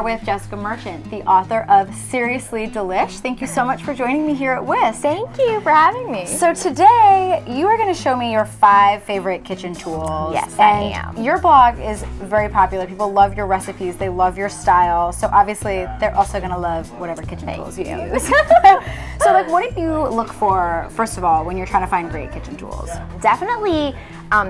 are with Jessica Merchant, the author of Seriously Delish. Thank you so much for joining me here at Whisk. Thank you for having me. So today, you are going to show me your 5 favorite kitchen tools. Yes, I am. Your blog is very popular. People love your recipes. They love your style. So obviously, they're also going to love whatever kitchen tools you use. So like, what do you look for, first of all, when you're trying to find great kitchen tools? Definitely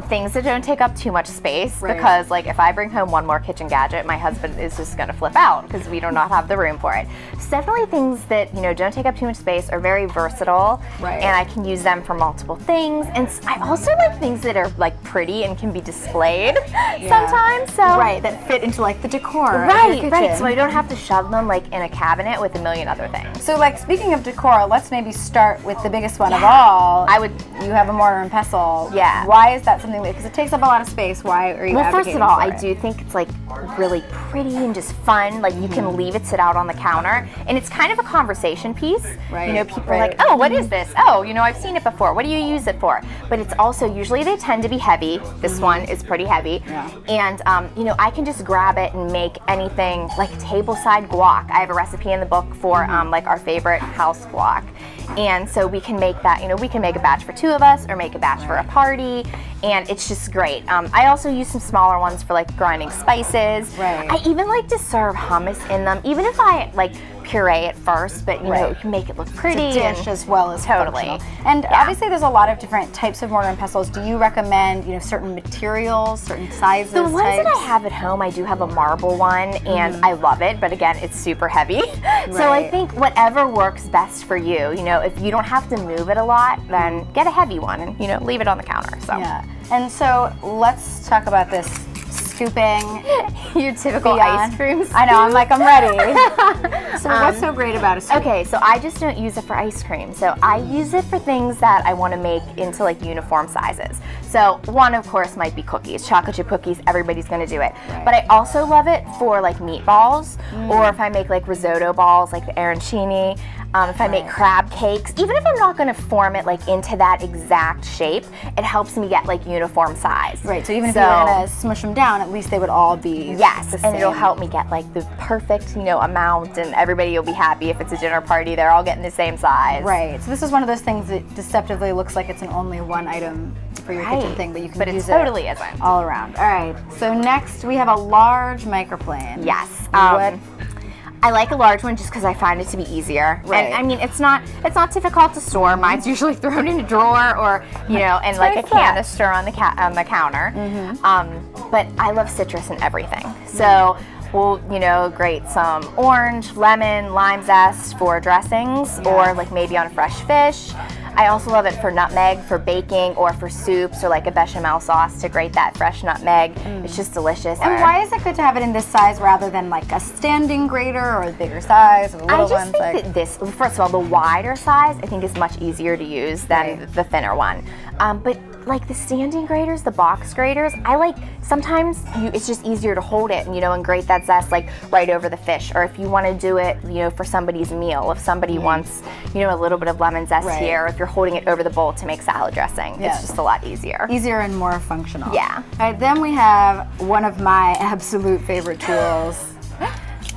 things that don't take up too much space, because like if I bring home one more kitchen gadget, my husband is just gonna flip out because we do not have the room for it. So definitely things that, you know, don't take up too much space, are very versatile, and I can use them for multiple things. And I also like things that are like pretty and can be displayed sometimes. So that fit into like the decor. Right. So I don't have to shove them like in a cabinet with a million other things. So like speaking of decor, let's maybe start with the biggest one of all. You have a mortar and pestle. Yeah. Why is that something that, because it takes up a lot of space, why are you Well, first of all, for I do think it's like really pretty and just fun. Like you can leave it sit out on the counter, and it's kind of a conversation piece. You know, people are like, oh, what is this? Oh, you know, I've seen it before. What do you use it for? But it's also, usually they tend to be heavy. This one is pretty heavy. And, you know, I can just grab it and make anything like tableside guac. I have a recipe in the book for like our favorite house guac. And so we can make that, you know, we can make a batch for 2 of us or make a batch for a party, and it's just great. I also use some smaller ones for like grinding spices. I even like to serve hummus in them, even if I like puree it first, but you know, you can make it look pretty. It's a dish as well as functional. And obviously there's a lot of different types of mortar and pestles. Do you recommend, you know, certain materials, certain sizes, The ones that I have at home, I do have a marble one, and I love it, but again, it's super heavy. So I think whatever works best for you, you know, if you don't have to move it a lot, then get a heavy one and, you know, leave it on the counter. So. And so let's talk about this scooping. Your typical ice cream scoop. I know, I'm like, I'm ready. So what's so great about a scoop? Okay, so I just don't use it for ice cream. So I use it for things that I want to make into like uniform sizes. So one, of course, might be cookies, chocolate chip cookies. Everybody's going to do it. But I also love it for like meatballs, or if I make like risotto balls, like the arancini. If I make crab cakes, even if I'm not going to form it like into that exact shape, it helps me get like uniform size. So even if you were going to smush them down, at least they would all be the same. And it'll help me get like the perfect, you know, amount, and everybody will be happy if it's a dinner party. They're all getting the same size. So this is one of those things that deceptively looks like it's an only one item for your kitchen thing, but you can use it totally isn't. all around. All right. So next we have a large microplane. Yes. I like a large one just because I find it to be easier. And I mean, it's not difficult to store. Mine's usually thrown in a drawer, or you know, and like a canister on the counter. But I love citrus in everything. So we'll, you know, grate some orange, lemon, lime zest for dressings, or like maybe on fresh fish. I also love it for nutmeg, for baking, or for soups, or like a bechamel sauce to grate that fresh nutmeg. It's just delicious. And why is it good to have it in this size rather than like a standing grater or a bigger size or the little ones? I just think that this, first of all, the wider size I think is much easier to use than the thinner one. But like the standing graters, the box graters, I like, sometimes it's just easier to hold it and, you know, and grate that zest like right over the fish. Or if you want to do it, you know, for somebody's meal, if somebody wants, you know, a little bit of lemon zest here, or if you're holding it over the bowl to make salad dressing, it's just a lot easier. Easier and more functional. Yeah. All right, then we have one of my absolute favorite tools.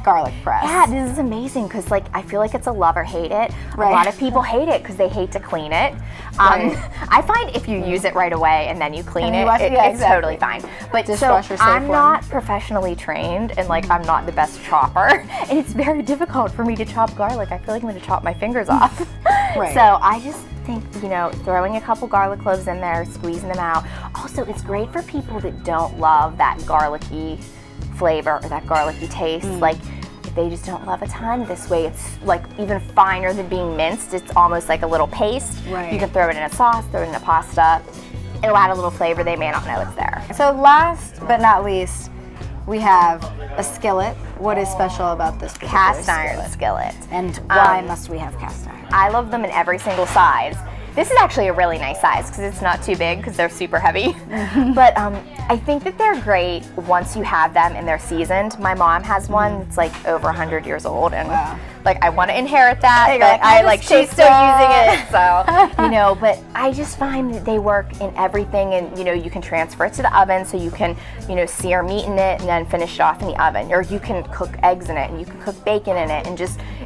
Garlic press. Yeah, this is amazing because like I feel like it's a love or hate it. A lot of people hate it because they hate to clean it. I find if you use it right away and then you clean it, it's totally fine. But so I'm not professionally trained, and like I'm not the best chopper, and it's very difficult for me to chop garlic. I feel like I'm going to chop my fingers off. So I just think, you know, throwing a couple garlic cloves in there, squeezing them out. Also, it's great for people that don't love that garlicky flavor or that garlicky taste. Like if they just don't love a ton, this way it's like even finer than being minced. It's almost like a little paste. You can throw it in a sauce, throw it in a pasta. It'll add a little flavor. They may not know it's there. So last but not least, we have a skillet. What is special about this cast iron skillet? And why must we have cast iron? I love them in every single size. This is actually a really nice size because it's not too big because they're super heavy. But I think that they're great once you have them and they're seasoned. My mom has one that's like over 100 years old, and like I want to inherit that, but she's still using it, so, you know, but I just find that they work in everything, and, you know, you can transfer it to the oven, so you can, you know, sear meat in it and then finish it off in the oven, or you can cook eggs in it, and you can cook bacon in it, and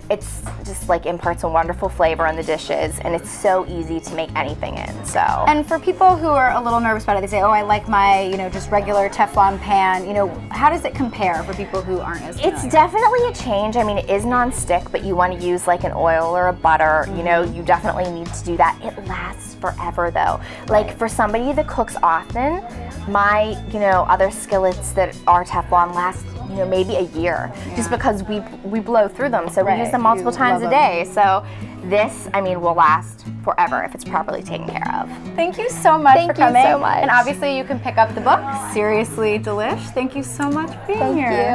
it's just like imparts a wonderful flavor on the dishes, and it's so easy to make anything in, so. And for people who are a little nervous about it, they say, oh, I like my, you know, just regular Teflon pan, you know, how does it compare for people who aren't as familiar? It's definitely a change. I mean, it is non-stick, but you want to use like an oil or a butter, you know, you definitely need to do that. It lasts forever though. Like for somebody that cooks often, my, you know, other skillets that are Teflon last, you know, maybe a year, just because we blow through them, so we use them multiple times a day. So this, I mean, will last forever if it's properly taken care of. Thank you so much for coming. Thank you so much. And obviously you can pick up the book, Seriously Delish. Thank you so much for being here.